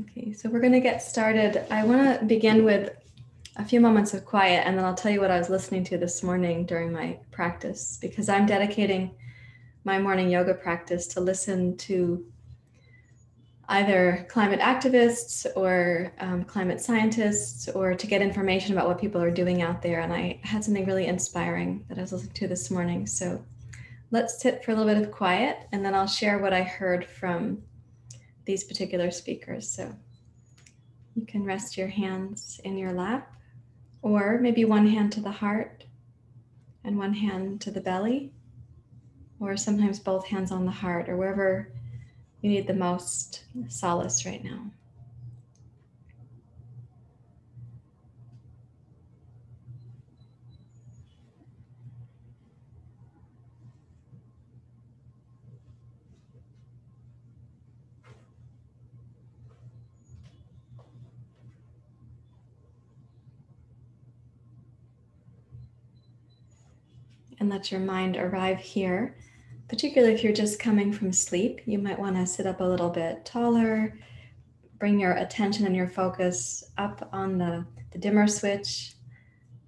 Okay, so we're going to get started. I want to begin with a few moments of quiet, and then I'll tell you what I was listening to this morning during my practice, because I'm dedicating my morning yoga practice to listen to either climate activists or climate scientists, or to get information about what people are doing out there. And I had something really inspiring that I was listening to this morning. So let's sit for a little bit of quiet, and then I'll share what I heard from these particular speakers. So you can rest your hands in your lap, or maybe one hand to the heart and one hand to the belly, or sometimes both hands on the heart, or wherever you need the most solace right now. And let your mind arrive here. Particularly if you're just coming from sleep, you might want to sit up a little bit taller, bring your attention and your focus up on the dimmer switch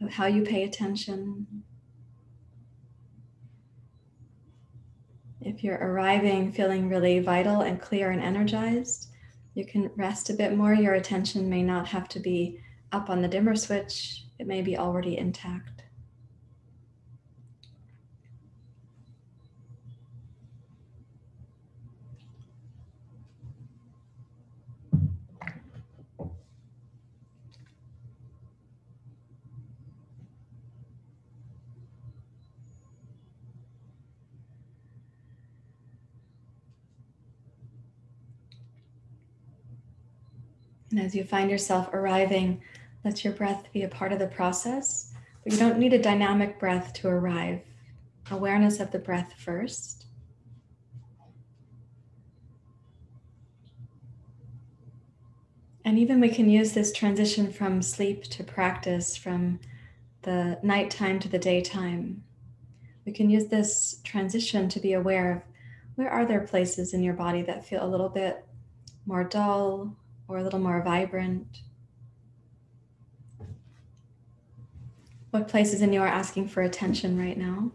of how you pay attention. If you're arriving feeling really vital and clear and energized, you can rest a bit more. Your attention may not have to be up on the dimmer switch. It may be already intact. And as you find yourself arriving, let your breath be a part of the process, but you don't need a dynamic breath to arrive. Awareness of the breath first. And even we can use this transition from sleep to practice, from the nighttime to the daytime. We can use this transition to be aware of where are there places in your body that feel a little bit more dull or a little more vibrant. What places in you are asking for attention right now?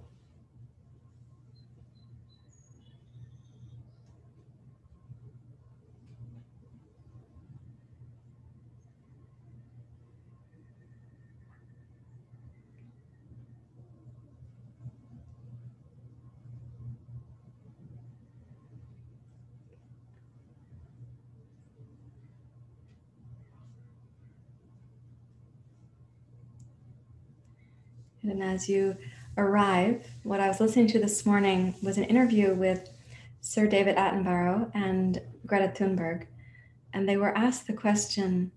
And as you arrive, what I was listening to this morning was an interview with Sir David Attenborough and Greta Thunberg. And they were asked the question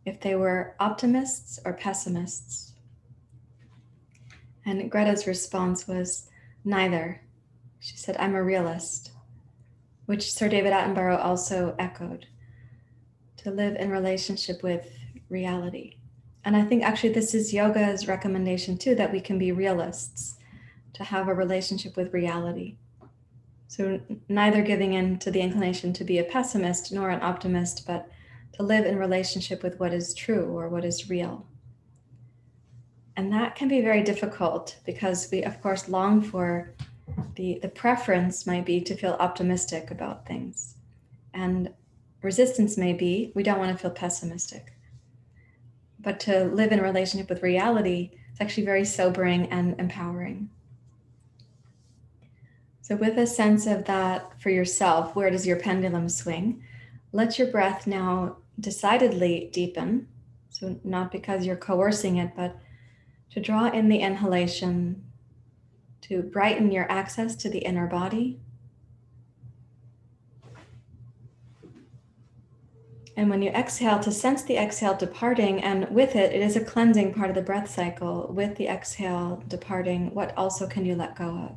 if they were optimists or pessimists. And Greta's response was neither. She said, I'm a realist, which Sir David Attenborough also echoed, to live in relationship with reality. And I think actually this is yoga's recommendation too, that we can be realists, to have a relationship with reality. So neither giving in to the inclination to be a pessimist nor an optimist, but to live in relationship with what is true or what is real. And that can be very difficult because we, of course, long for the preference might be to feel optimistic about things. And resistance may be, we don't want to feel pessimistic. But to live in relationship with reality, it's actually very sobering and empowering. So with a sense of that for yourself, where does your pendulum swing? Let your breath now decidedly deepen. So not because you're coercing it, but to draw in the inhalation, to brighten your access to the inner body. And when you exhale, to sense the exhale departing, and with it, it is a cleansing part of the breath cycle. With the exhale departing, what also can you let go of?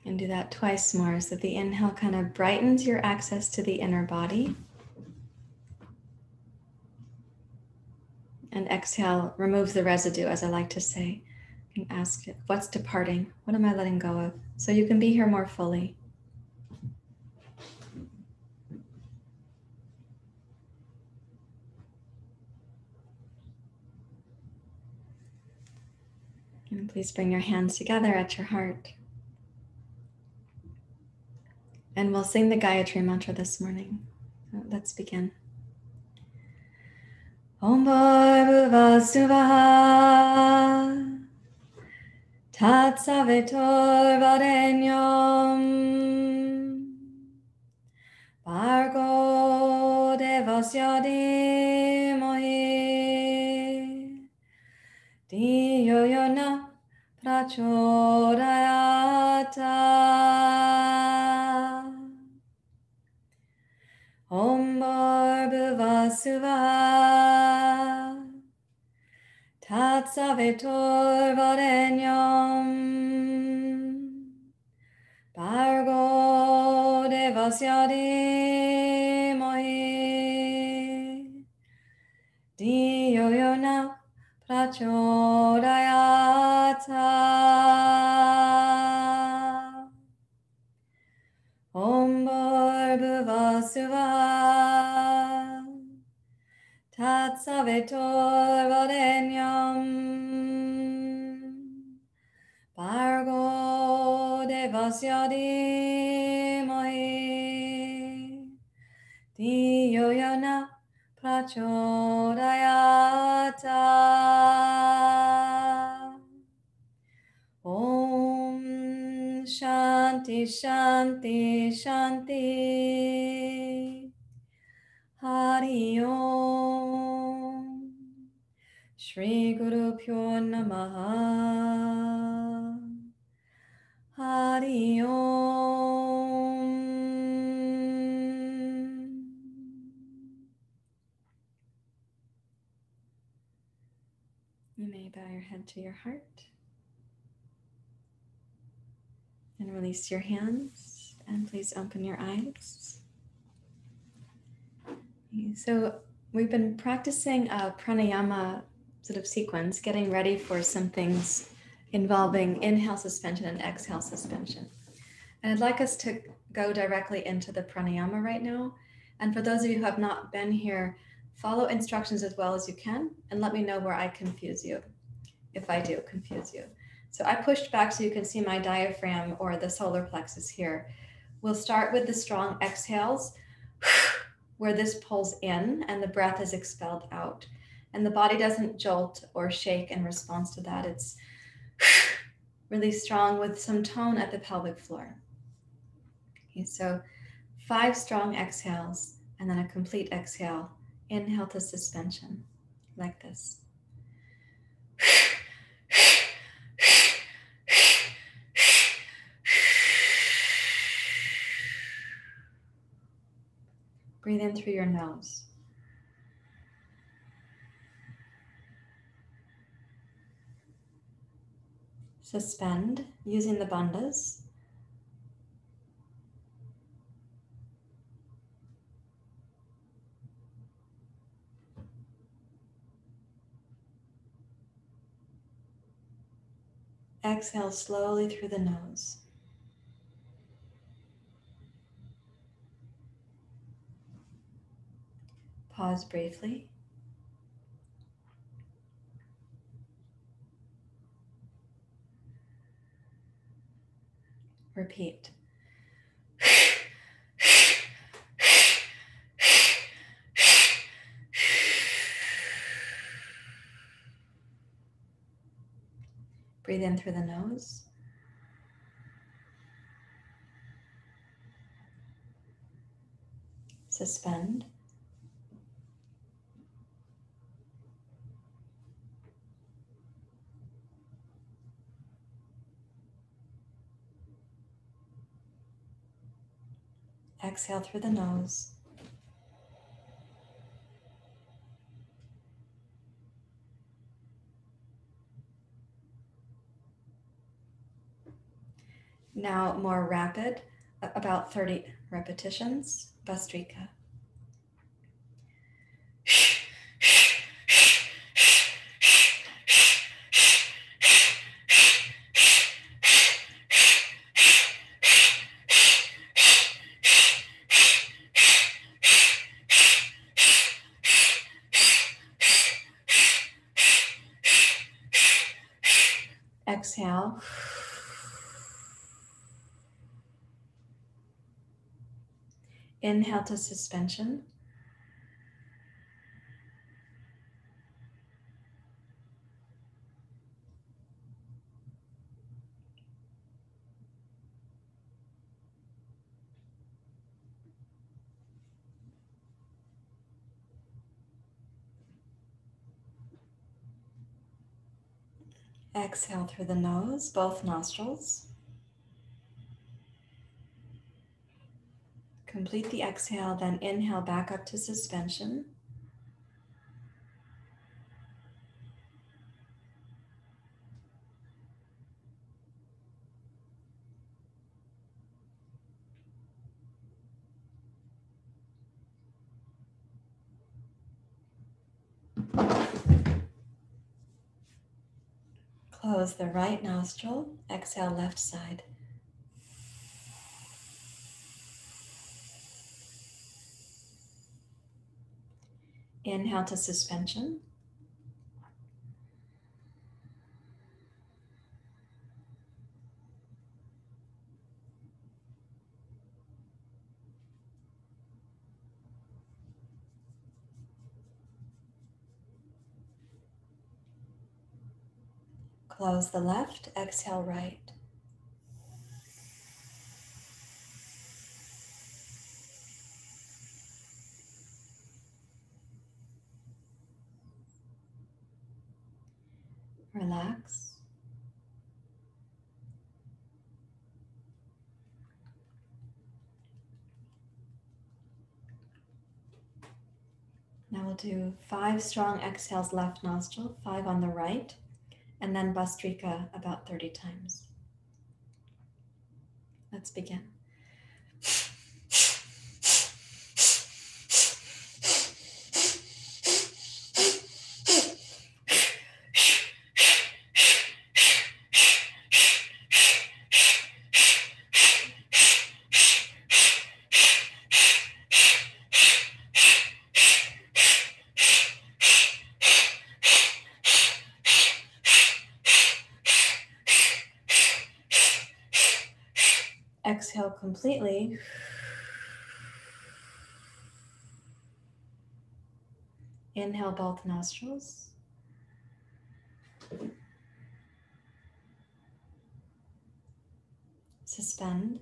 And do that twice more. So the inhale kind of brightens your access to the inner body. And exhale removes the residue, as I like to say. And ask it, what's departing? What am I letting go of? So you can be here more fully. And please bring your hands together at your heart. And we'll sing the Gayatri mantra this morning. So let's begin. Om Bhurva Suvah Tat Savitor Varenyam Bhargo Devasya Dhimahi Dhiyo Yona Prachodayata Om Bhurva Suvah Tat Savitor Varenyam Bhargo Devasya Dhimahi Dhiyo Yona Prachodayata Om Bhurva Suvah Tat Savitor Varenyam Bhargo Devasya Dhimahi Dhiyo Yona Prachodayata Om Shanti Shanti Shanti Hari Om Shri Guru Pyo Namaha Hari Om. You may bow your head to your heart and release your hands, and please open your eyes. So we've been practicing a pranayama sort of sequence, getting ready for some things involving inhale suspension and exhale suspension. And I'd like us to go directly into the pranayama right now. And for those of you who have not been here, follow instructions as well as you can, and let me know where I confuse you, if I do confuse you. So I pushed back so you can see my diaphragm or the solar plexus here. We'll start with the strong exhales, where this pulls in and the breath is expelled out. And the body doesn't jolt or shake in response to that. It's really strong with some tone at the pelvic floor. Okay, so 5 strong exhales and then a complete exhale. Inhale to suspension, like this. Breathe in through your nose. Suspend using the bandhas. Exhale slowly through the nose. Pause briefly. Repeat. Breathe in through the nose. Suspend. Exhale through the nose. Now more rapid, about 30 repetitions, Bastrika. Exhale. Inhale to suspension. Exhale through the nose, both nostrils. Complete the exhale, then inhale back up to suspension. Close the right nostril, exhale left side. Inhale to suspension. Close the left, exhale right. Relax. Now we'll do 5 strong exhales left nostril, 5 on the right, and then Bastrika about 30 times. Let's begin. Exhale completely. Inhale both nostrils. Suspend.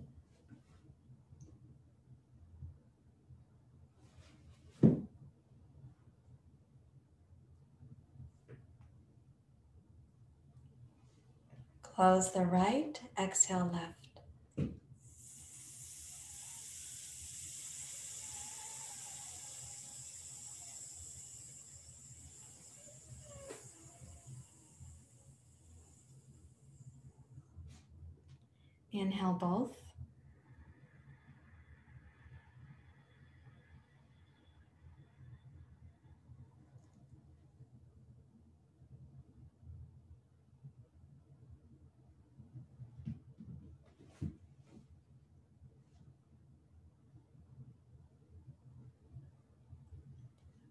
Close the right, exhale left. Inhale both.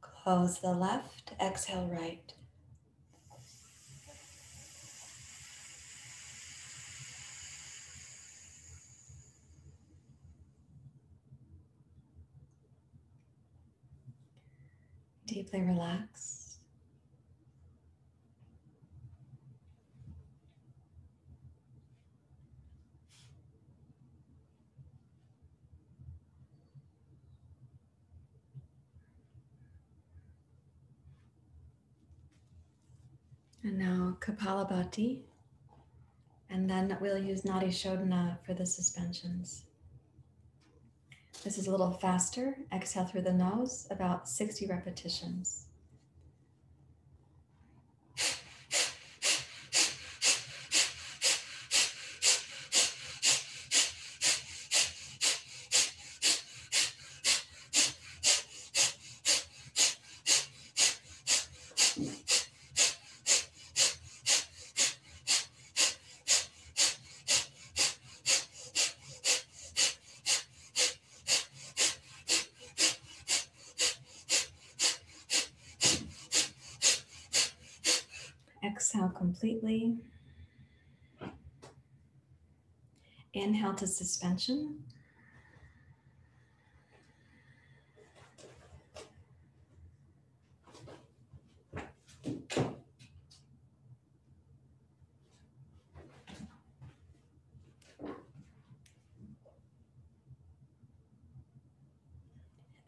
Close the left, exhale right. Deeply relax. And now Kapalabhati, and then we'll use Nadi Shodhana for the suspensions. This is a little faster. Exhale through the nose, about 60 repetitions. Exhale completely. Inhale to suspension.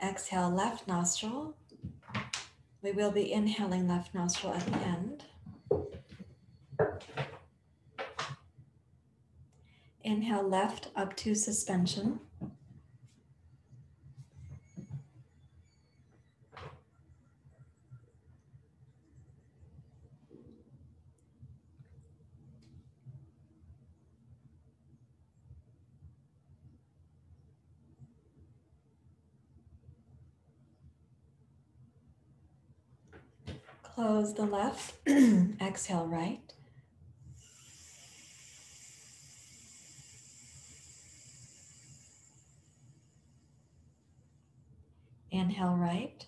Exhale left nostril. We will be inhaling left nostril at the end. Inhale left up to suspension. Close the left. Exhale right. Inhale right.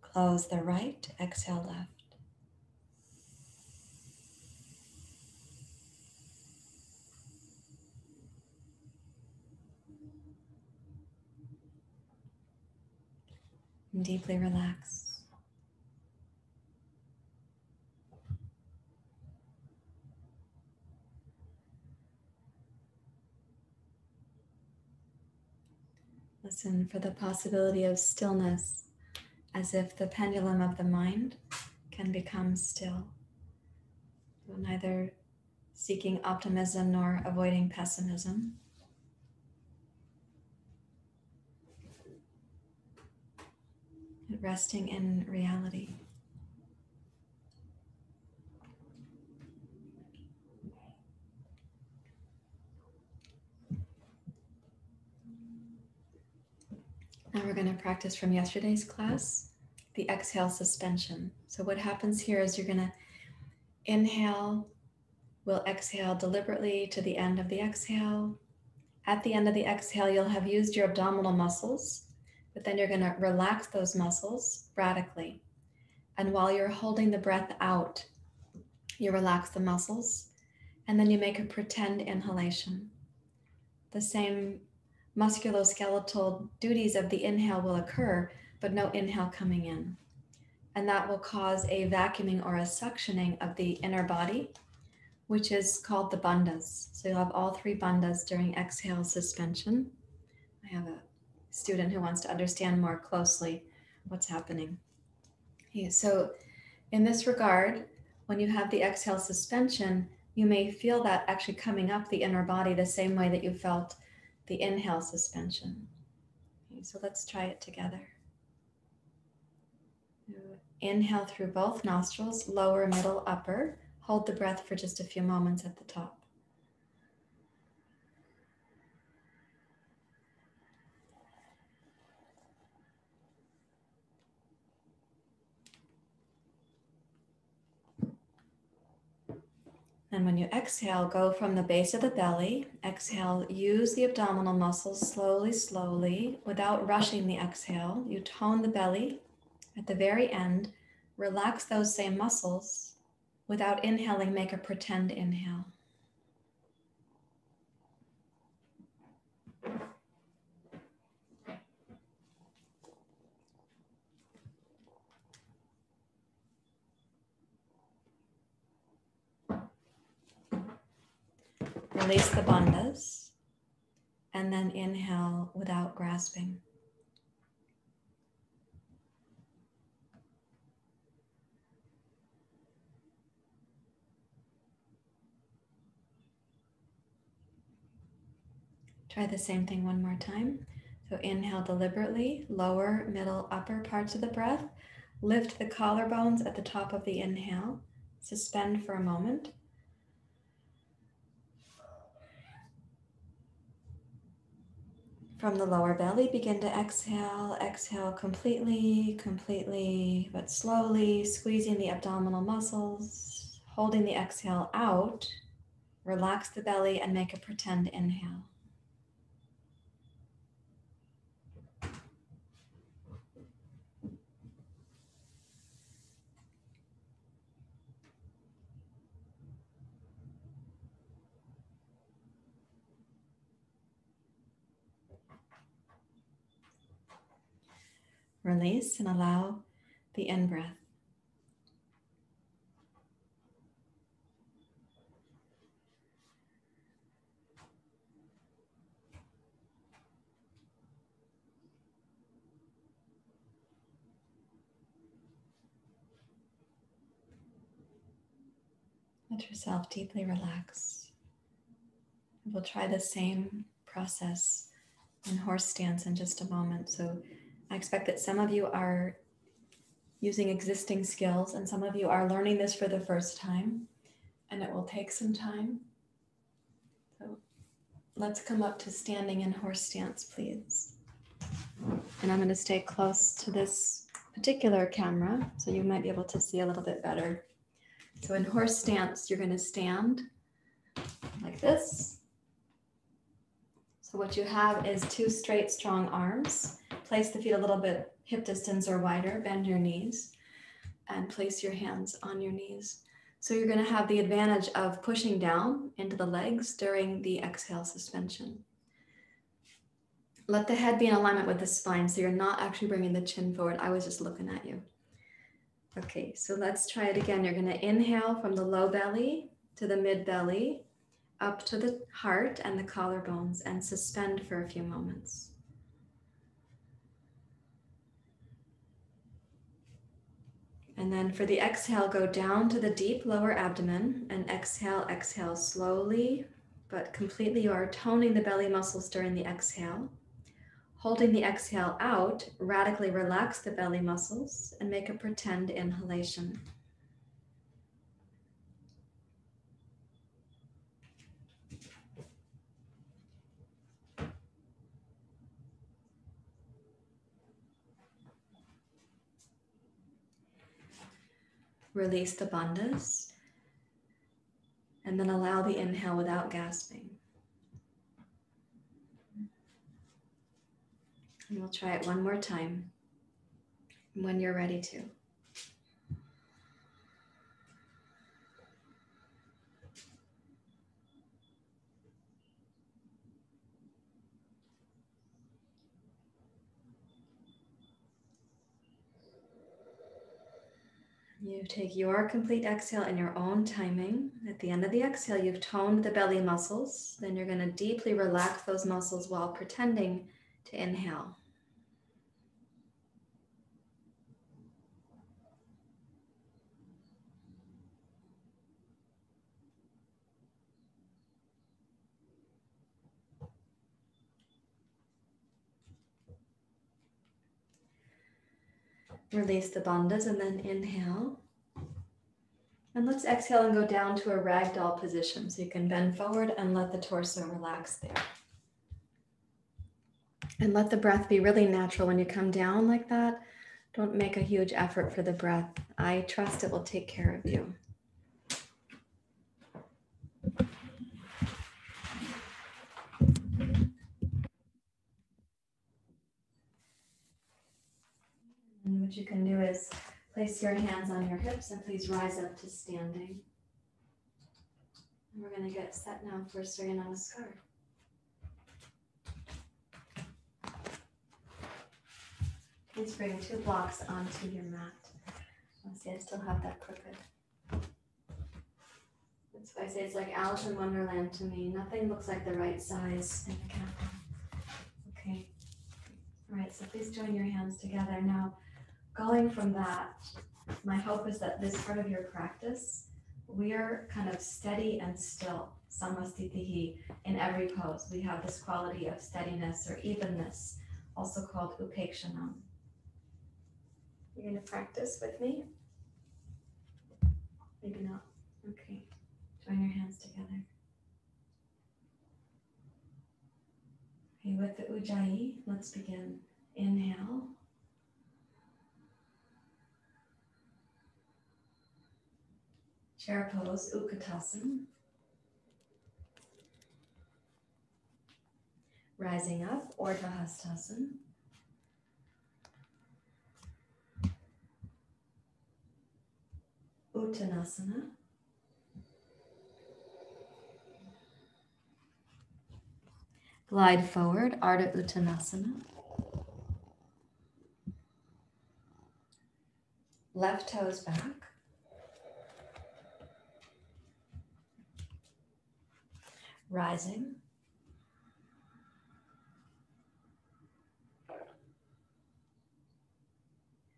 Close the right. Exhale left. And deeply relax. Listen for the possibility of stillness, as if the pendulum of the mind can become still. So neither seeking optimism nor avoiding pessimism. But resting in reality. Now we're going to practice from yesterday's class, the exhale suspension. So what happens here is you're going to inhale, we'll exhale deliberately to the end of the exhale. At the end of the exhale, you'll have used your abdominal muscles, but then you're going to relax those muscles radically. And while you're holding the breath out, you relax the muscles, and then you make a pretend inhalation. The same musculoskeletal duties of the inhale will occur, but no inhale coming in. And that will cause a vacuuming or a suctioning of the inner body, which is called the bandhas. So you'll have all three bandhas during exhale suspension. I have a student who wants to understand more closely what's happening. Okay, so in this regard, when you have the exhale suspension, you may feel that actually coming up the inner body the same way that you felt the inhale suspension. Okay, so let's try it together. Inhale through both nostrils, lower, middle, upper. Hold the breath for just a few moments at the top. And when you exhale, go from the base of the belly. Exhale, use the abdominal muscles slowly, slowly, without rushing the exhale. You tone the belly. At the very end, relax those same muscles. Without inhaling, make a pretend inhale. Release the bandhas, and then inhale without grasping. Try the same thing one more time. So inhale deliberately, lower, middle, upper parts of the breath. Lift the collarbones at the top of the inhale. Suspend for a moment. From the lower belly, begin to exhale. Exhale completely, but slowly, squeezing the abdominal muscles, holding the exhale out. Relax the belly and make a pretend inhale. Release and allow the in-breath. Let yourself deeply relax. We'll try the same process in horse stance in just a moment. So I expect that some of you are using existing skills and some of you are learning this for the first time, and it will take some time. So let's come up to standing in horse stance, please. And I'm going to stay close to this particular camera so you might be able to see a little bit better. So in horse stance, you're going to stand like this. So what you have is two straight, strong arms. Place the feet a little bit hip distance or wider, bend your knees, and place your hands on your knees. So you're going to have the advantage of pushing down into the legs during the exhale suspension. Let the head be in alignment with the spine, so you're not actually bringing the chin forward. I was just looking at you. Okay, so let's try it again. You're going to inhale from the low belly to the mid belly, up to the heart and the collarbones, and suspend for a few moments. And then for the exhale, go down to the deep lower abdomen and exhale, exhale slowly, but completely. You are toning the belly muscles during the exhale. Holding the exhale out, radically relax the belly muscles and make a pretend inhalation. Release the bandhas, and then allow the inhale without gasping. And we'll try it one more time when you're ready to. You take your complete exhale in your own timing. At the end of the exhale, you've toned the belly muscles. Then you're going to deeply relax those muscles while pretending to inhale. Release the bandhas and then inhale. And let's exhale and go down to a ragdoll position. So you can bend forward and let the torso relax there. And let the breath be really natural when you come down like that. Don't make a huge effort for the breath. I trust it will take care of you. And what you can do is place your hands on your hips and please rise up to standing. And we're going to get set now for surya namaskar. Please bring 2 blocks onto your mat. See, I still have that crooked. That's why I say it's like Alice in Wonderland to me. Nothing looks like the right size in the camel. Okay. All right, so please join your hands together. Now, going from that, my hope is that this part of your practice, we are kind of steady and still, samastitihi, in every pose. We have this quality of steadiness or evenness, also called upekshanam. You're going to practice with me? Maybe not. Okay. Join your hands together. Okay, with the Ujjayi, let's begin. Inhale. Chair pose, Utkatasana. Rising up, Urdhva Hastasana. Uttanasana. Glide forward, Ardha Uttanasana. Left toes back. Rising.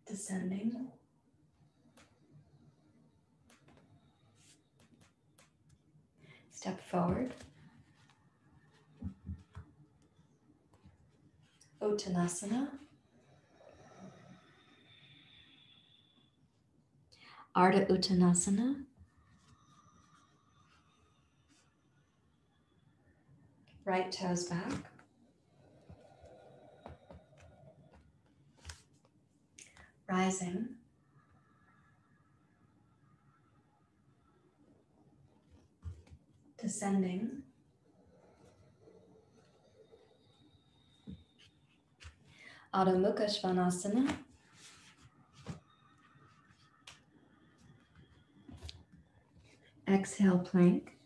Descending. Step forward. Uttanasana. Ardha Uttanasana. Right toes back. Rising. Descending. Adho Mukha Svanasana. Exhale, plank.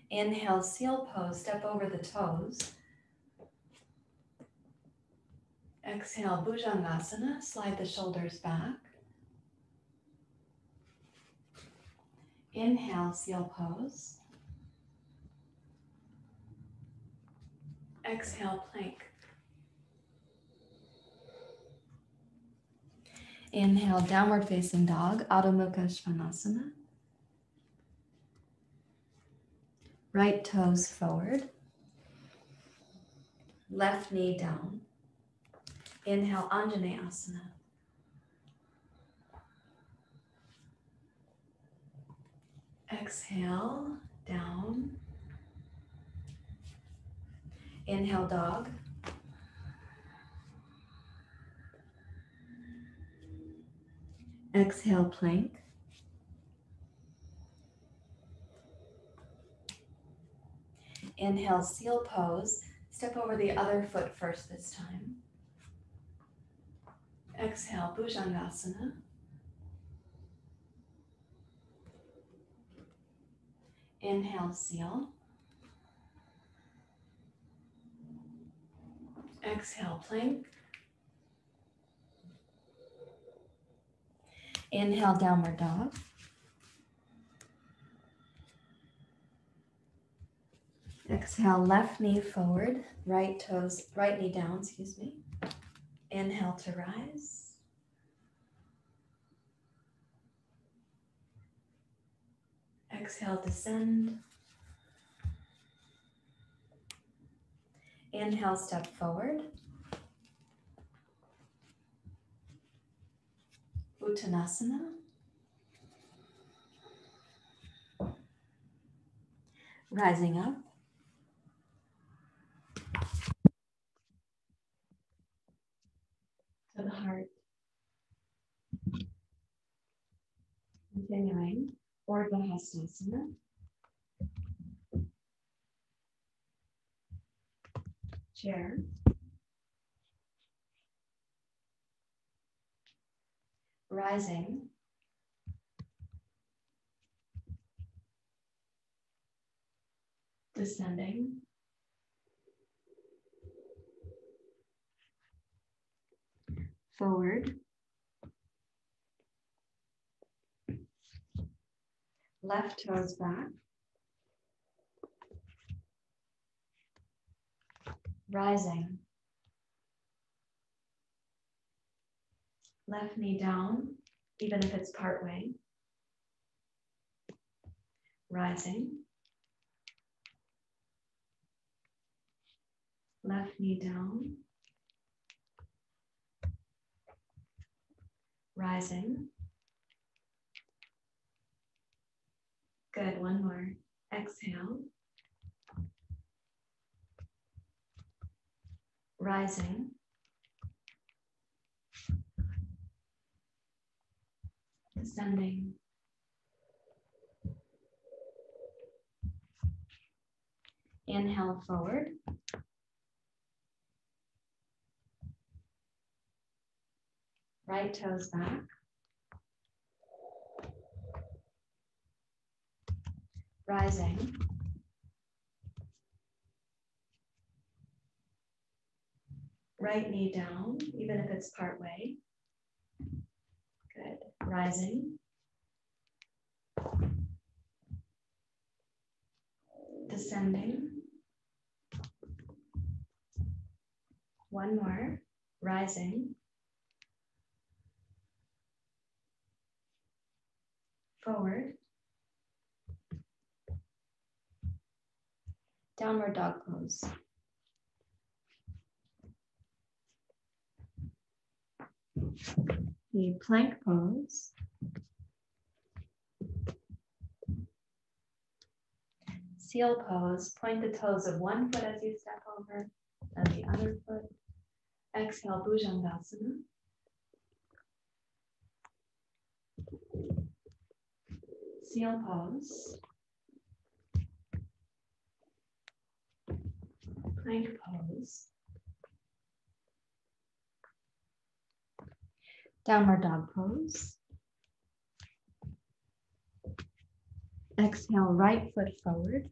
Inhale, seal pose, step over the toes. Exhale, Bhujangasana, slide the shoulders back. Inhale, seal pose. Exhale, plank. Inhale, downward facing dog, Adho Mukha Svanasana. Right toes forward. Left knee down. Inhale, anjaneyasana. Exhale, down. Inhale, dog. Exhale, plank. Inhale, seal pose. Step over the other foot first this time. Exhale, Bhujangasana. Inhale, seal. Exhale, plank. Inhale, downward dog. Exhale, left knee forward, right knee down, excuse me. Inhale to rise. Exhale, descend. Inhale, step forward. Uttanasana. Rising up. To the heart. Continuing, Urdhva Hastasana. Chair. Rising. Descending. Forward. Left toes back. Rising. Left knee down, even if it's part way. Rising. Left knee down. Rising. Good, one more. Exhale. Rising. Descending. Inhale forward. Right toes back. Rising. Right knee down, even if it's part way. Good. Rising. Descending. One more. Rising. Forward. Downward dog pose. The plank pose. Seal pose. Point the toes of one foot as you step over, and the other foot. Exhale, Bhujangasana. Seal pose. Plank pose. Downward dog pose. Exhale, right foot forward.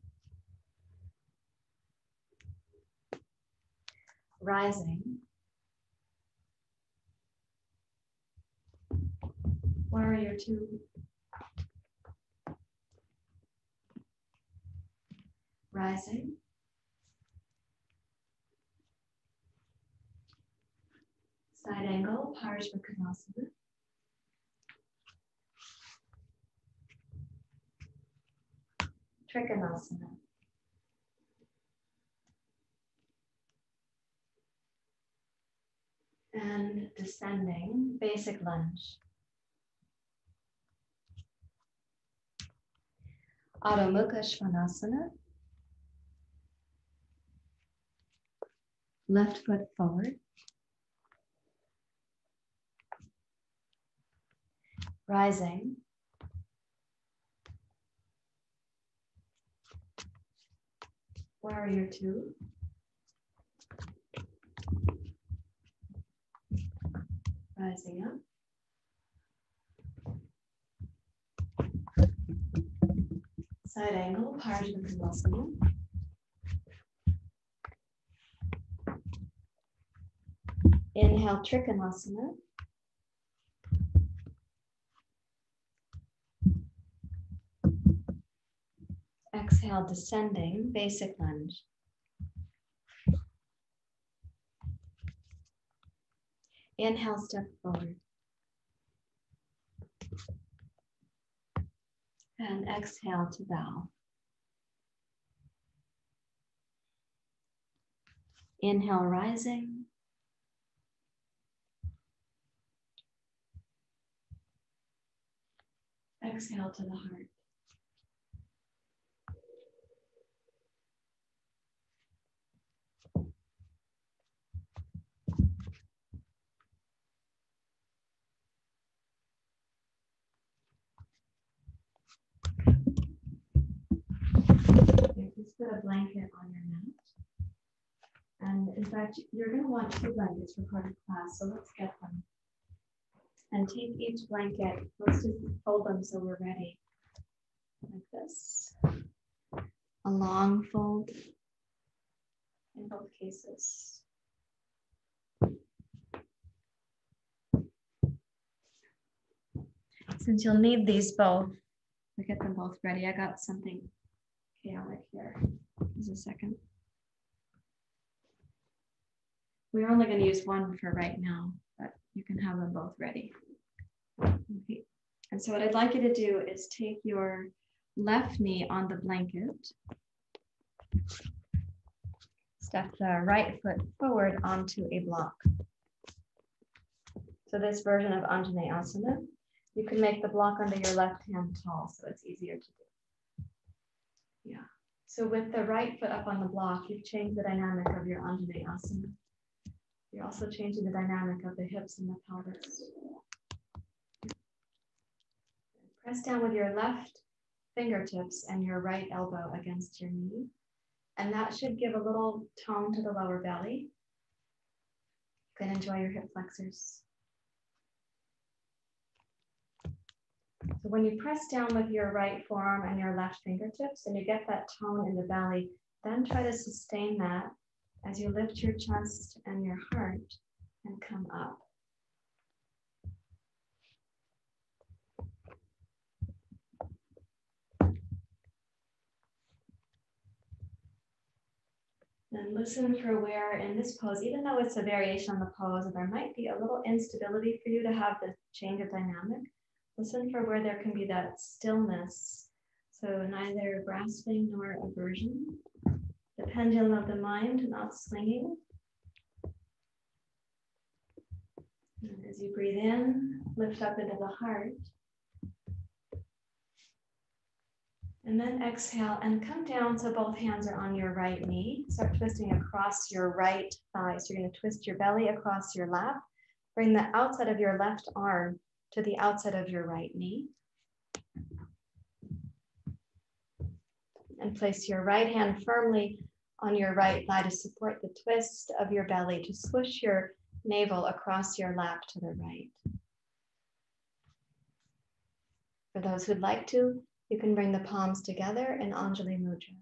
Rising. Warrior two. Rising. Side angle, Parshvakonasana. Trikonasana. And descending, basic lunge. Adho Mukha Svanasana. Left foot forward. Rising. Warrior two. Rising up. Side angle, Parshvakonasana. Inhale, Trikonasana. Exhale, descending, basic lunge. Inhale, step forward. And exhale to bow. Inhale, rising. Exhale to the heart. Just put a blanket on your mat. And in fact, you're going to want 2 blankets for part of class, so let's get them. And take each blanket, let's just fold them so we're ready. Like this. A long fold in both cases. Since you'll need these both, we get them both ready. I got something chaotic here. Just a second. We're only going to use one for right now, but you can have them both ready. Okay. And so what I'd like you to do is take your left knee on the blanket. Step the right foot forward onto a block. So this version of anjaneyasana, you can make the block under your left hand tall so it's easier to do. So with the right foot up on the block, you've changed the dynamic of your anjaneyasana. You're also changing the dynamic of the hips and the pelvis. Press down with your left fingertips and your right elbow against your knee. And that should give a little tone to the lower belly. You can enjoy your hip flexors. So when you press down with your right forearm and your left fingertips and you get that tone in the belly, then try to sustain that as you lift your chest and your heart and come up. And listen for where in this pose, even though it's a variation on the pose, there might be a little instability for you to have the change of dynamic. Listen for where there can be that stillness. So neither grasping nor aversion. The pendulum of the mind not swinging. And as you breathe in, lift up into the heart. And then exhale and come down so both hands are on your right knee. Start twisting across your right thigh. So you're going to twist your belly across your lap. Bring the outside of your left arm to the outside of your right knee. And place your right hand firmly on your right thigh to support the twist of your belly, to swoosh your navel across your lap to the right. For those who'd like to, you can bring the palms together in Anjali Mudra.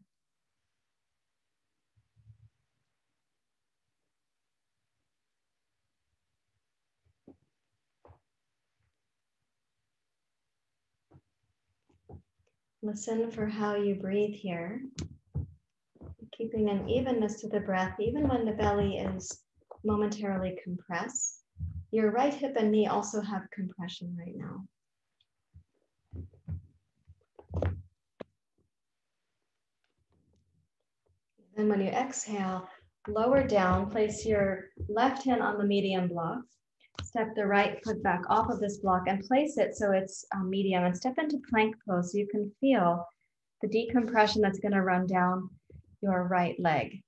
Listen for how you breathe here, keeping an evenness to the breath, even when the belly is momentarily compressed. Your right hip and knee also have compression right now. Then when you exhale, lower down, place your left hand on the medium block. Step the right foot back off of this block and place it so it's medium, and step into plank pose so you can feel the decompression that's going to run down your right leg.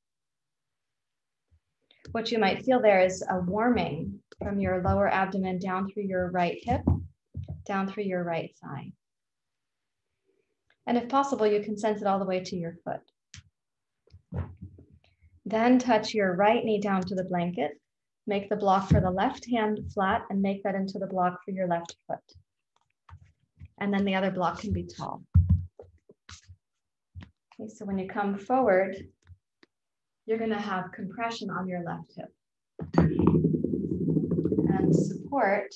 What you might feel there is a warming from your lower abdomen down through your right hip, down through your right thigh. And if possible, you can sense it all the way to your foot. Then touch your right knee down to the blanket. Make the block for the left hand flat and make that into the block for your left foot. And then the other block can be tall. Okay, so when you come forward, you're going to have compression on your left hip and support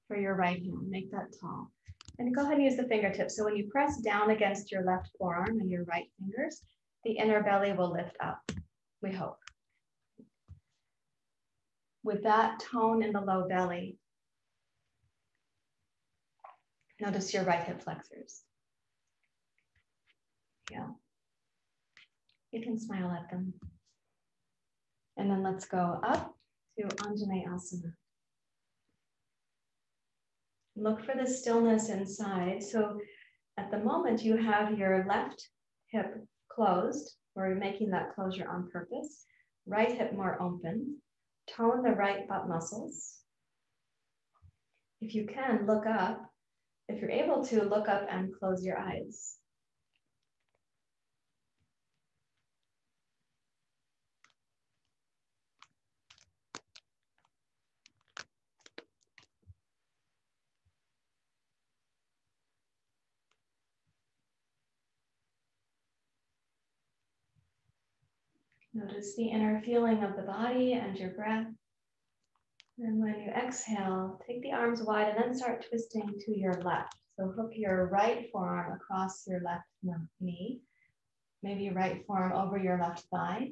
for your right hand. Make that tall. And go ahead and use the fingertips. So when you press down against your left forearm and your right fingers, the inner belly will lift up, we hope. With that tone in the low belly, notice your right hip flexors. Yeah. You can smile at them. And then let's go up to Anjaneyasana. Look for the stillness inside. So at the moment you have your left hip closed. We're making that closure on purpose. Right hip more open. Tone the right butt muscles. If you can, look up. If you're able to, look up and close your eyes. Notice the inner feeling of the body and your breath. And when you exhale, take the arms wide and then start twisting to your left. So hook your right forearm across your left knee, maybe right forearm over your left thigh.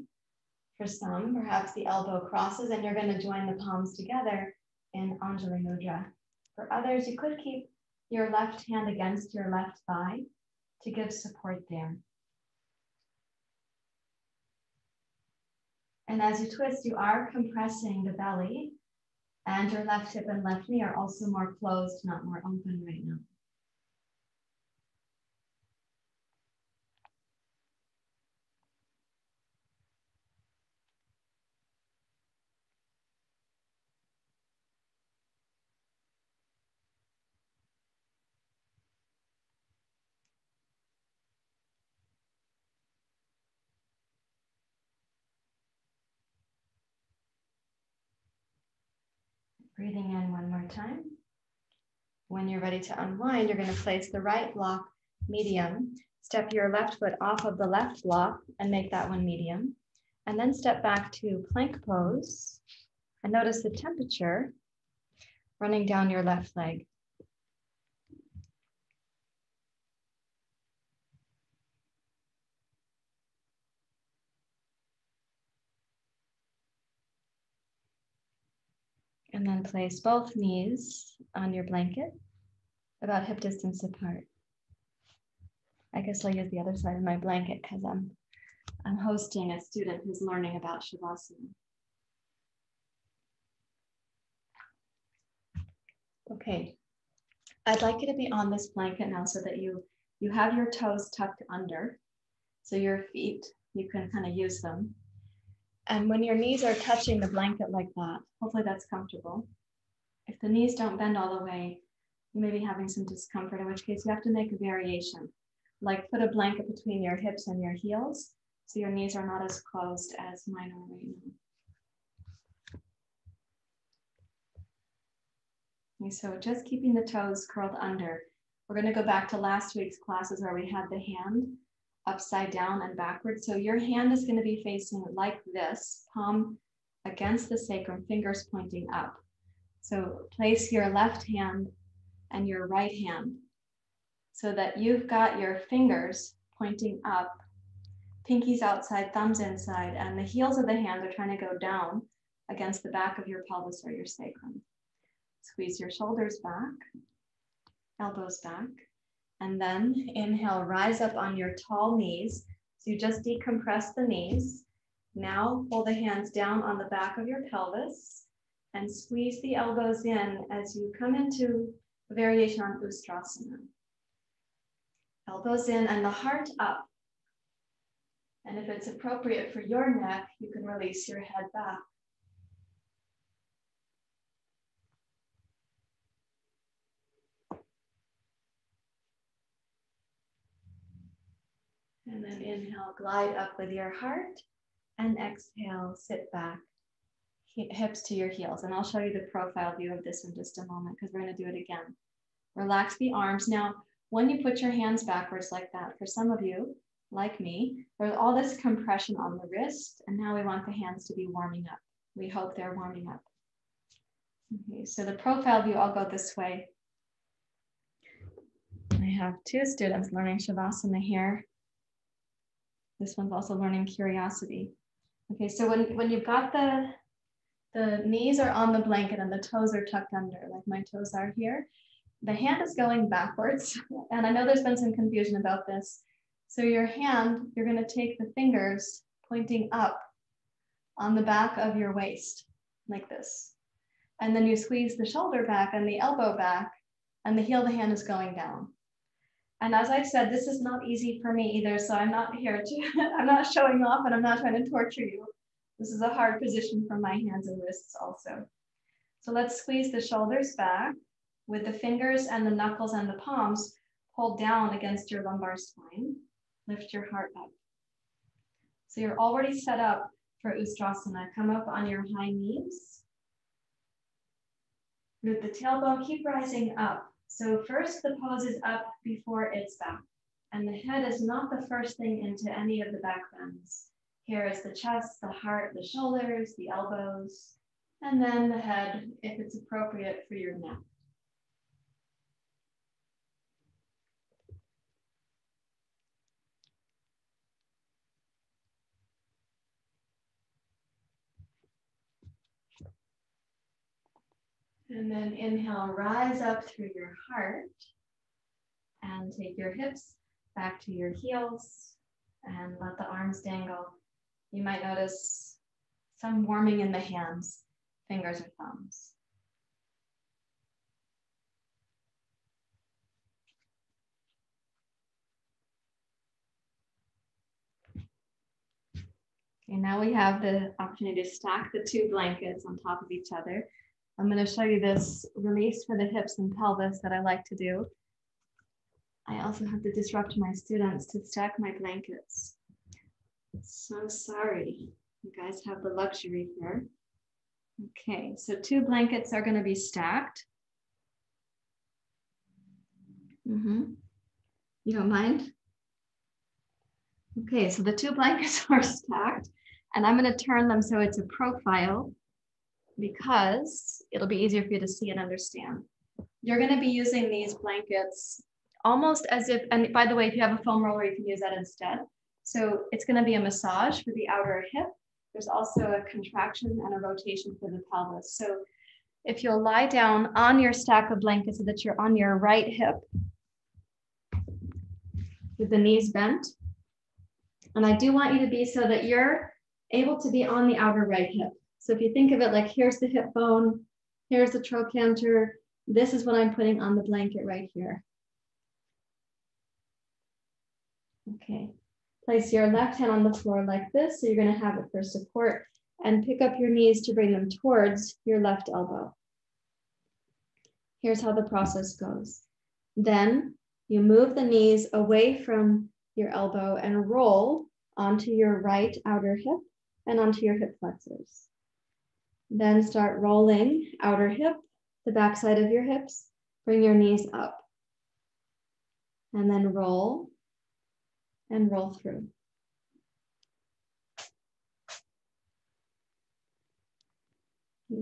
For some, perhaps the elbow crosses and you're going to join the palms together in Anjali Mudra. For others, you could keep your left hand against your left thigh to give support there. And as you twist, you are compressing the belly, and your left hip and left knee are also more closed, not more open right now. Breathing in one more time. When you're ready to unwind, you're going to place the right block medium. Step your left foot off of the left block and make that one medium. And then step back to plank pose. And notice the temperature running down your left leg. And then place both knees on your blanket, about hip distance apart. I guess I'll use the other side of my blanket because I'm hosting a student who's learning about Shavasana. Okay, I'd like you to be on this blanket now so that you have your toes tucked under. So your feet, you can kind of use them. And when your knees are touching the blanket like that, hopefully that's comfortable. If the knees don't bend all the way, you may be having some discomfort, in which case you have to make a variation. Like put a blanket between your hips and your heels so your knees are not as closed as mine are right now. Okay, so just keeping the toes curled under. We're going to go back to last week's classes where we had the hand upside down and backwards. So your hand is going to be facing like this, palm against the sacrum, fingers pointing up. So place your left hand and your right hand so that you've got your fingers pointing up, pinkies outside, thumbs inside, and the heels of the hands are trying to go down against the back of your pelvis or your sacrum. Squeeze your shoulders back, elbows back, and then inhale, rise up on your tall knees. So you just decompress the knees. Now pull the hands down on the back of your pelvis and squeeze the elbows in as you come into a variation on ustrasana. Elbows in and the heart up. And if it's appropriate for your neck, you can release your head back. And then inhale, glide up with your heart, and exhale, sit back, hips to your heels. And I'll show you the profile view of this in just a moment because we're going to do it again. Relax the arms. Now, when you put your hands backwards like that, for some of you, like me, there's all this compression on the wrist, and now we want the hands to be warming up. We hope they're warming up. Okay, so the profile view, I'll go this way. I have two students learning Shavasana here. This one's also learning curiosity. Okay, so when you've got the knees are on the blanket and the toes are tucked under, like my toes are here, the hand is going backwards. And I know there's been some confusion about this. So your hand, you're gonna take the fingers pointing up on the back of your waist, like this. And then you squeeze the shoulder back and the elbow back, and the heel of the hand is going down. And as I said, this is not easy for me either, so I'm not here to, I'm not showing off and I'm not trying to torture you. This is a hard position for my hands and wrists also. So let's squeeze the shoulders back with the fingers and the knuckles and the palms pulled down against your lumbar spine. Lift your heart up. So you're already set up for ustrasana. Come up on your high knees. Root the tailbone, keep rising up. So first the pose is up before it's back. And the head is not the first thing into any of the back bends. Here is the chest, the heart, the shoulders, the elbows, and then the head if it's appropriate for your neck. And then inhale, rise up through your heart and take your hips back to your heels and let the arms dangle. You might notice some warming in the hands, fingers or thumbs. Okay, now we have the opportunity to stack the two blankets on top of each other. I'm going to show you this release for the hips and pelvis that I like to do. I also have to disrupt my students to stack my blankets. So sorry, you guys have the luxury here. Okay, so 2 blankets are going to be stacked. You don't mind? Okay, so the 2 blankets are stacked, and I'm going to turn them so it's a profile because it'll be easier for you to see and understand. You're going to be using these blankets almost as if, and by the way, if you have a foam roller, you can use that instead. So it's going to be a massage for the outer hip. There's also a contraction and a rotation for the pelvis. So if you'll lie down on your stack of blankets so that you're on your right hip with the knees bent. And I do want you to be so that you're able to be on the outer right hip. So if you think of it like here's the hip bone, here's the trochanter, this is what I'm putting on the blanket right here. Okay, place your left hand on the floor like this. So you're going to have it for support and pick up your knees to bring them towards your left elbow. Here's how the process goes. Then you move the knees away from your elbow and roll onto your right outer hip and onto your hip flexors. Then start rolling outer hip, the backside of your hips, bring your knees up. And then roll and roll through.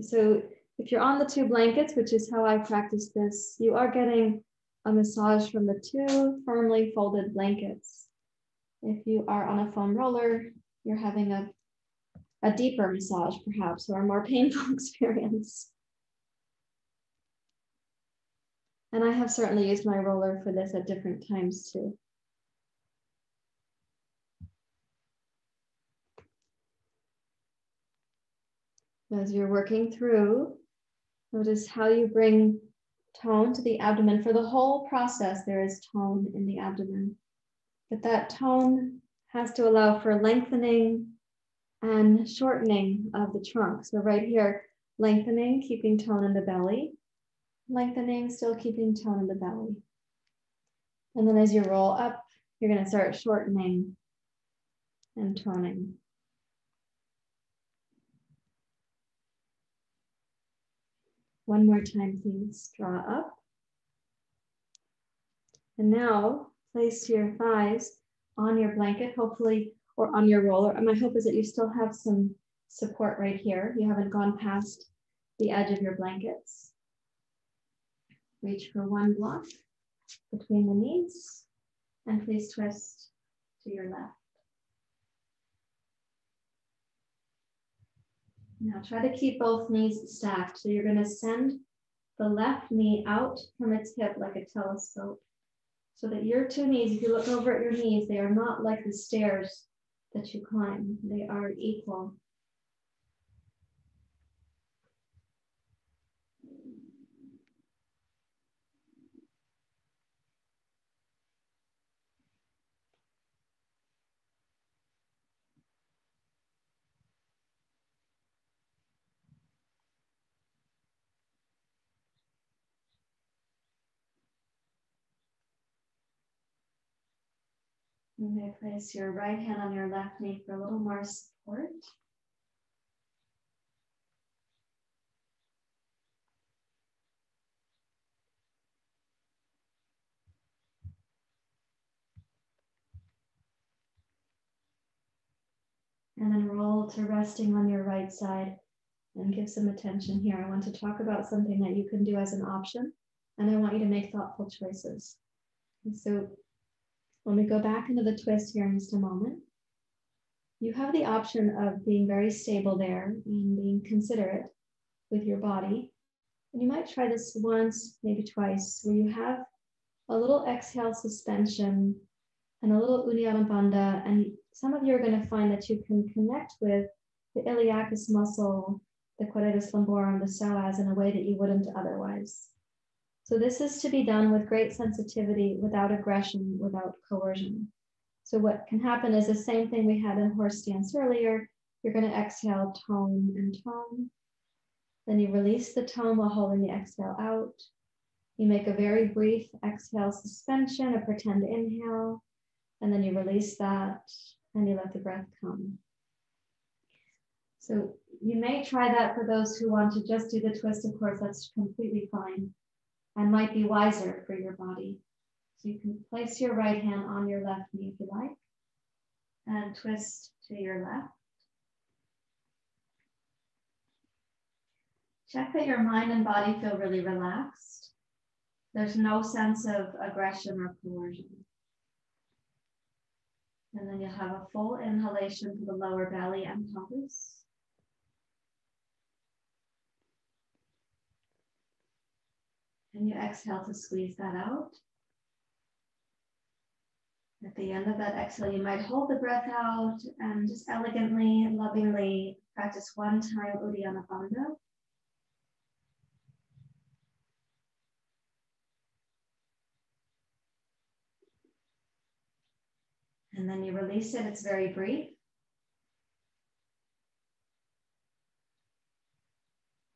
So if you're on the 2 blankets, which is how I practice this, you are getting a massage from the 2 firmly folded blankets. If you are on a foam roller, you're having a deeper massage perhaps, or a more painful experience. And I have certainly used my roller for this at different times too. As you're working through, notice how you bring tone to the abdomen. For the whole process, there is tone in the abdomen. But that tone has to allow for lengthening and shortening of the trunk. So right here, lengthening, keeping tone in the belly. Lengthening, still keeping tone in the belly. And then as you roll up, you're going to start shortening and toning. One more time, please. Draw up. And now place your thighs on your blanket, hopefully, or on your roller. And my hope is that you still have some support right here. You haven't gone past the edge of your blankets. Reach for one block between the knees, and please twist to your left. Now try to keep both knees stacked. So you're going to send the left knee out from its hip like a telescope, so that your 2 knees, if you look over at your knees, they are not like the stairs that you climb. They are equal. You may place your right hand on your left knee for a little more support. And then roll to resting on your right side and give some attention here. I want to talk about something that you can do as an option, and I want you to make thoughtful choices. And so when we go back into the twist here in just a moment, you have the option of being very stable there and being considerate with your body. And you might try this once, maybe twice, where you have a little exhale suspension and a little Uddyana Bandha. And some of you are going to find that you can connect with the iliacus muscle, the quadratus lumborum, the psoas in a way that you wouldn't otherwise. So this is to be done with great sensitivity, without aggression, without coercion. So what can happen is the same thing we had in horse stance earlier. You're going to exhale, tone and tone. Then you release the tone while holding the exhale out. You make a very brief exhale suspension, a pretend inhale, and then you release that and you let the breath come. So you may try that for those who want to just do the twist. Of course, that's completely fine and might be wiser for your body. So you can place your right hand on your left knee if you like and twist to your left. Check that your mind and body feel really relaxed. There's no sense of aggression or coercion. And then you'll have a full inhalation to the lower belly and pelvis. And you exhale to squeeze that out. At the end of that exhale, you might hold the breath out and just elegantly, lovingly practice one time Uddyana Bandha. And then you release it. It's very brief.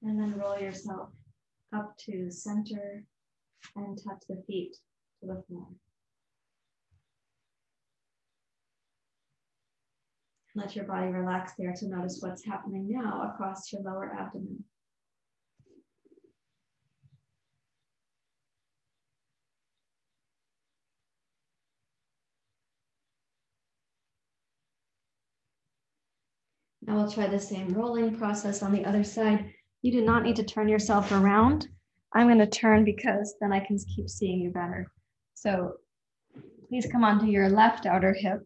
And then roll yourself up to center and touch the feet to the floor. Let your body relax there to notice what's happening now across your lower abdomen. Now we'll try the same rolling process on the other side. You do not need to turn yourself around. I'm going to turn because then I can keep seeing you better. So please come onto your left outer hip.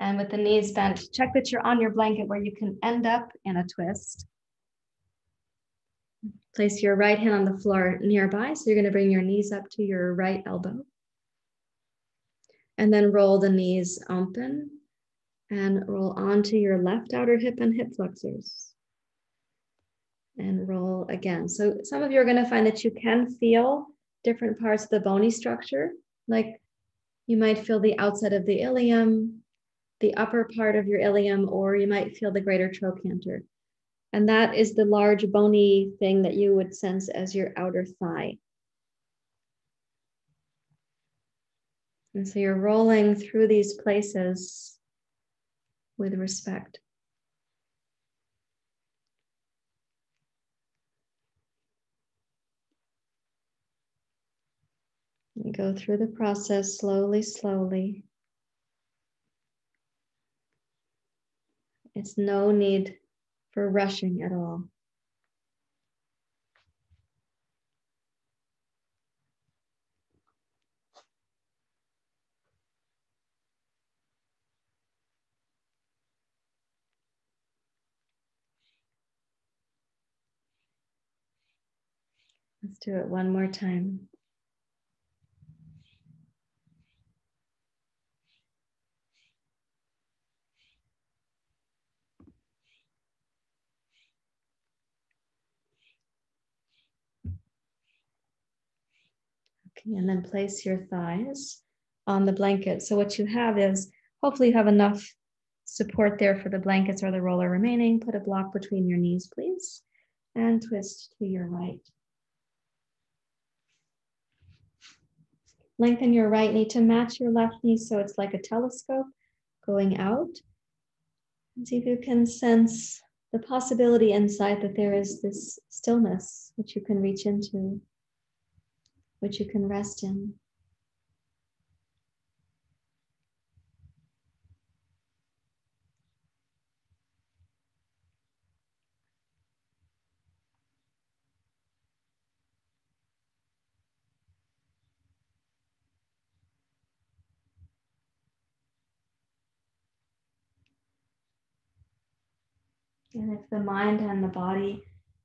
And with the knees bent, check that you're on your blanket where you can end up in a twist. Place your right hand on the floor nearby. So you're going to bring your knees up to your right elbow. And then roll the knees open and roll onto your left outer hip and hip flexors. And roll again. So some of you are going to find that you can feel different parts of the bony structure. Like you might feel the outside of the ilium, the upper part of your ilium, or you might feel the greater trochanter. And that is the large bony thing that you would sense as your outer thigh. And so you're rolling through these places with respect. You go through the process slowly, slowly. It's no need for rushing at all. Let's do it one more time. Okay, and then place your thighs on the blanket. So what you have is, hopefully you have enough support there for the blankets or the roller remaining. Put a block between your knees, please, and twist to your right. Lengthen your right knee to match your left knee so it's like a telescope going out. And see if you can sense the possibility inside that there is this stillness which you can reach into, which you can rest in. And if the mind and the body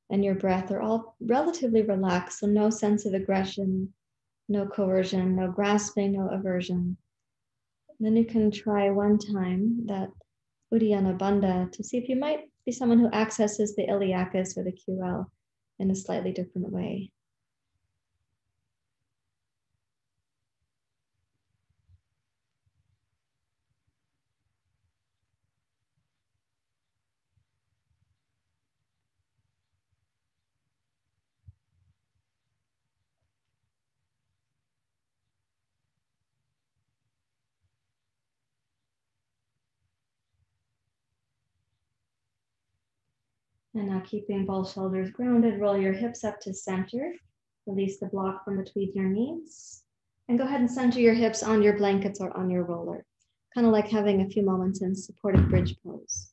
and your breath are all relatively relaxed, so no sense of aggression, no coercion, no grasping, no aversion, then you can try one time that Uddyana Bandha to see if you might be someone who accesses the iliacus or the QL in a slightly different way. And now keeping both shoulders grounded, roll your hips up to center. Release the block from between your knees. And go ahead and center your hips on your blankets or on your roller. Kind of like having a few moments in supported bridge pose.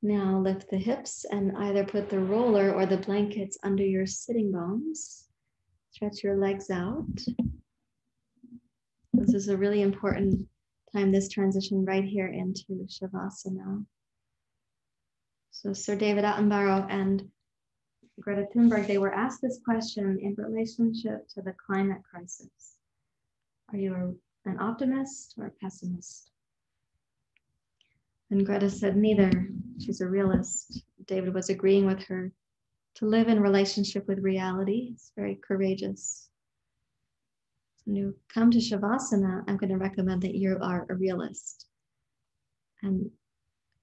Now lift the hips and either put the roller or the blankets under your sitting bones. Stretch your legs out. This is a really important time, this transition right here into Shavasana. So Sir David Attenborough and Greta Thunberg, they were asked this question in relationship to the climate crisis. Are you an optimist or a pessimist? And Greta said neither. She's a realist. David was agreeing with her. To live in relationship with reality is very courageous. So when you come to Shavasana, I'm going to recommend that you are a realist and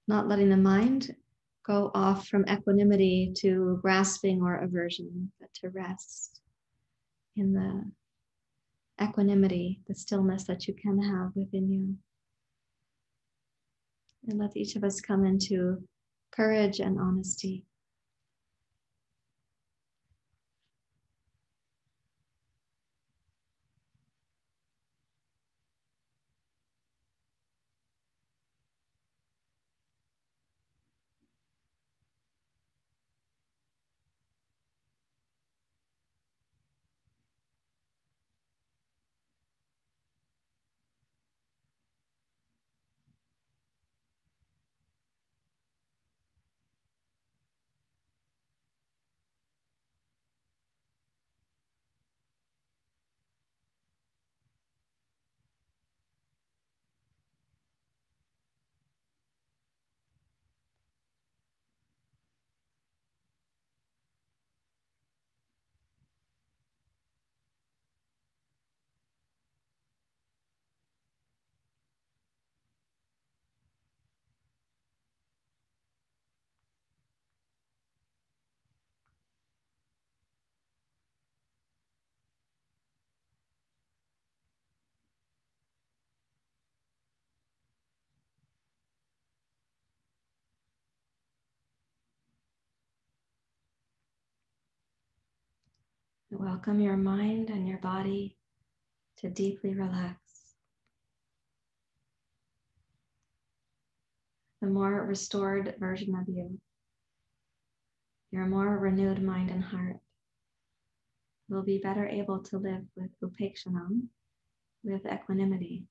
not letting the mind go off from equanimity to grasping or aversion, but to rest in the equanimity, the stillness that you can have within you. And let each of us come into courage and honesty. Welcome your mind and your body to deeply relax. The more restored version of you, your more renewed mind and heart, will be better able to live with upekshanam, with equanimity.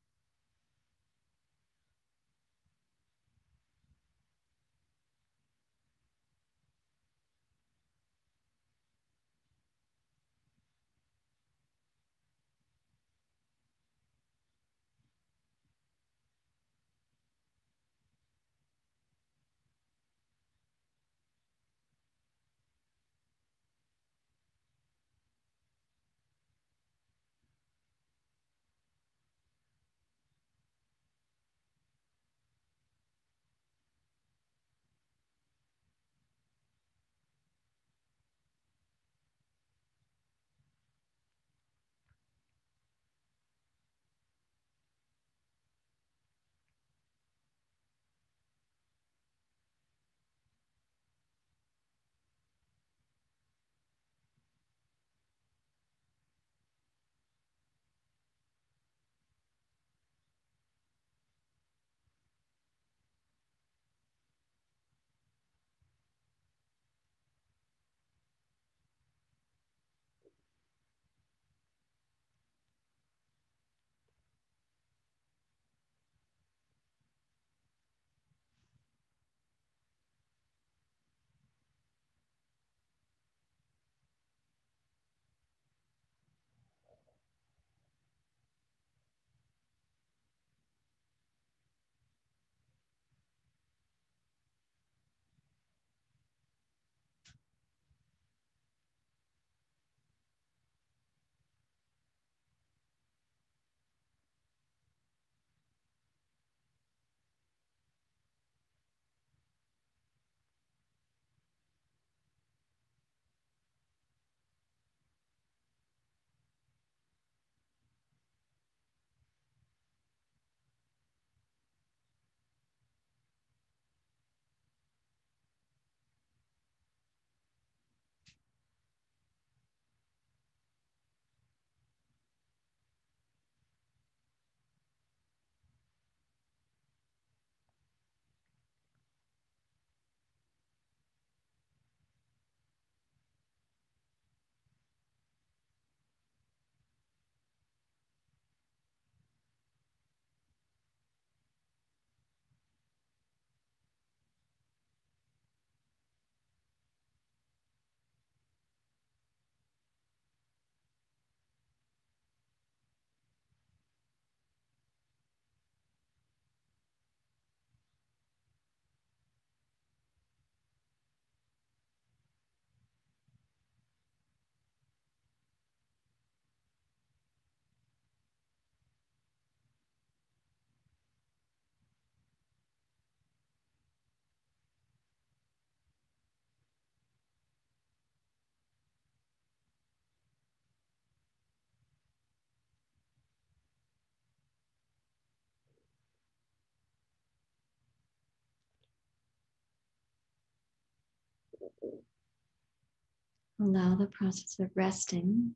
Allow the process of resting,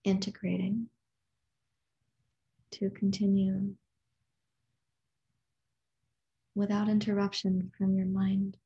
integrating, to continue without interruption from your mind.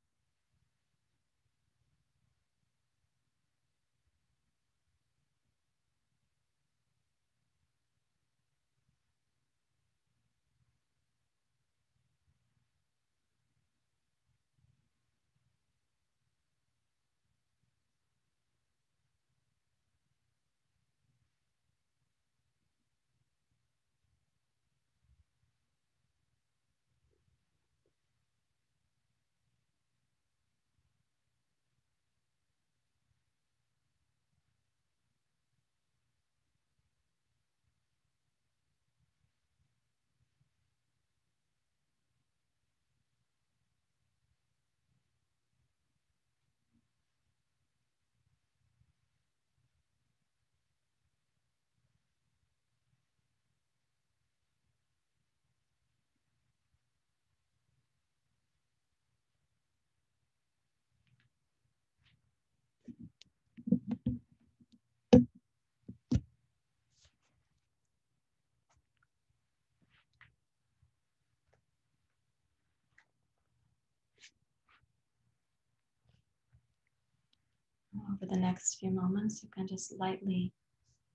Over the next few moments, you can just lightly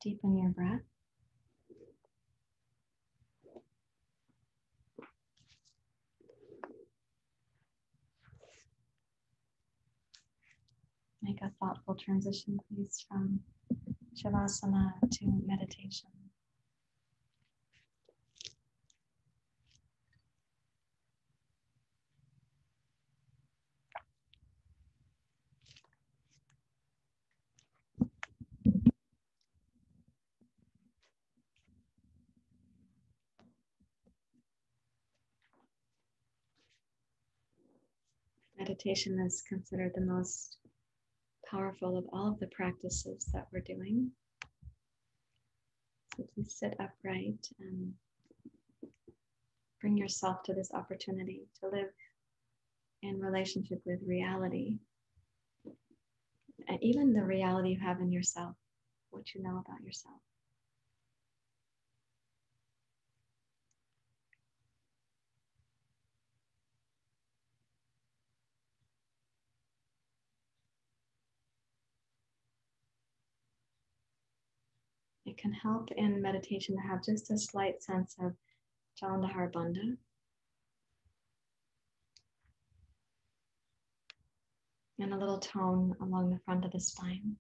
deepen your breath. Make a thoughtful transition, please, from Shavasana to meditation. Meditation is considered the most powerful of all of the practices that we're doing. So please sit upright and bring yourself to this opportunity to live in relationship with reality, and even the reality you have in yourself, what you know about yourself. It can help in meditation to have just a slight sense of Uddyana Bandha, and a little tone along the front of the spine.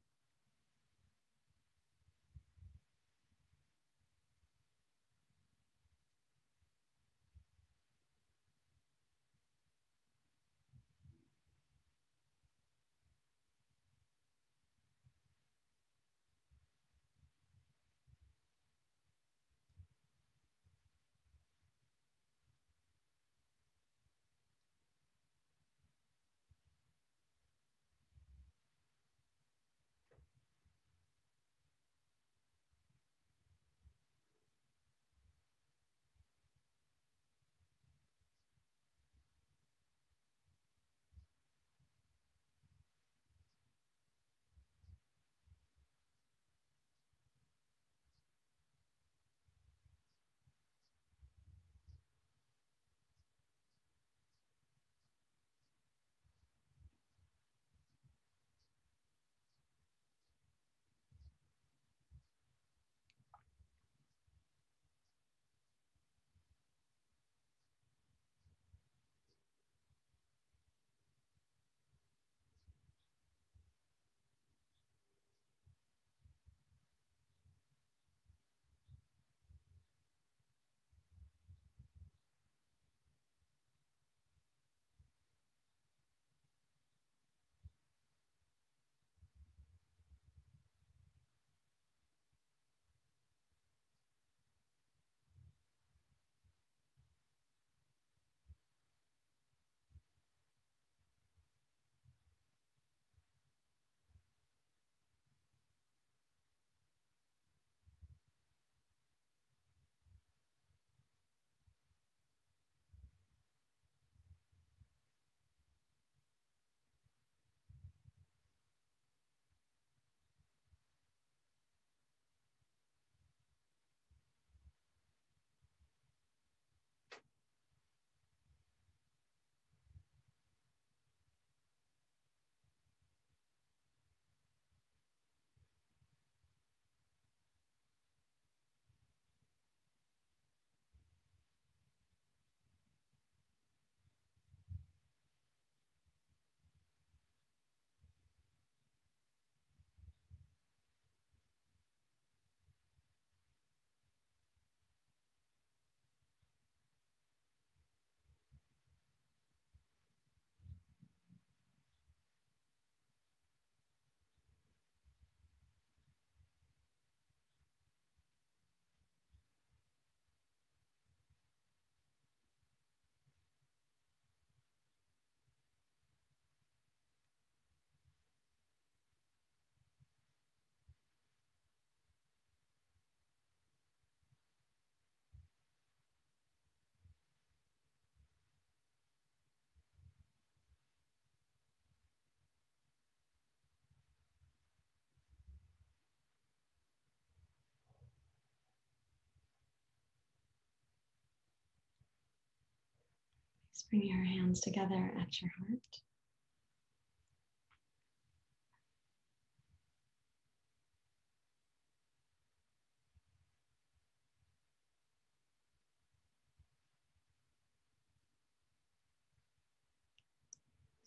Just bring your hands together at your heart.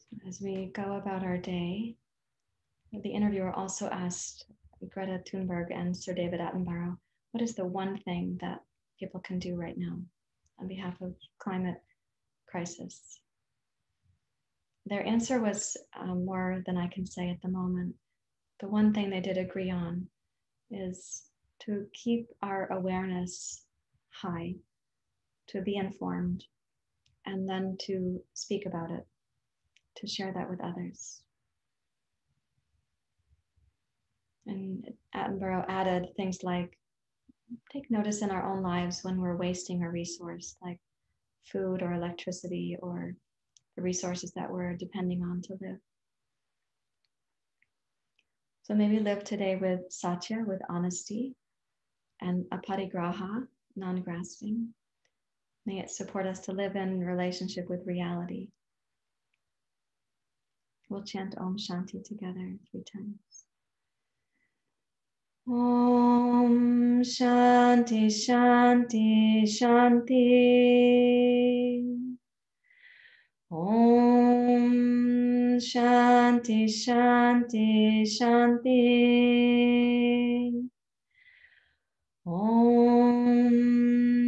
So as we go about our day, the interviewer also asked Greta Thunberg and Sir David Attenborough, what is the one thing that people can do right now on behalf of climate crisis? Their answer was more than I can say at the moment. The one thing they did agree on is to keep our awareness high, to be informed, and then to speak about it, to share that with others. And Attenborough added things like, take notice in our own lives when we're wasting a resource like food or electricity or the resources that we're depending on to live. So maybe live today with satya, with honesty, and aparigraha, non-grasping. May it support us to live in relationship with reality. We'll chant Om Shanti together 3 times. Om Shanti Shanti Shanti. Om Shanti Shanti Shanti. Om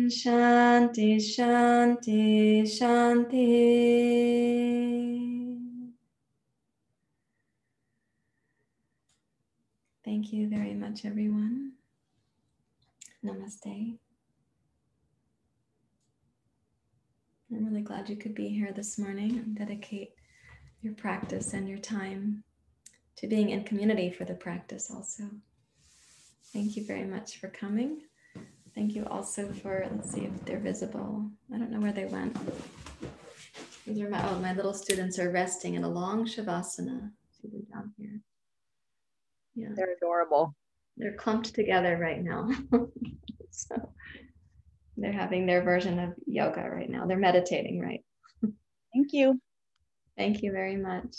Shanti Shanti Shanti. Thank you very much, everyone. Namaste. I'm really glad you could be here this morning and dedicate your practice and your time to being in community for the practice also. Thank you very much for coming. Thank you also for, let's see if they're visible. I don't know where they went. These are my little students are resting in a long shavasana. See them down here. Yeah. They're adorable. They're clumped together right now. So they're having their version of yoga right now. They're meditating, right? Thank you. Thank you very much.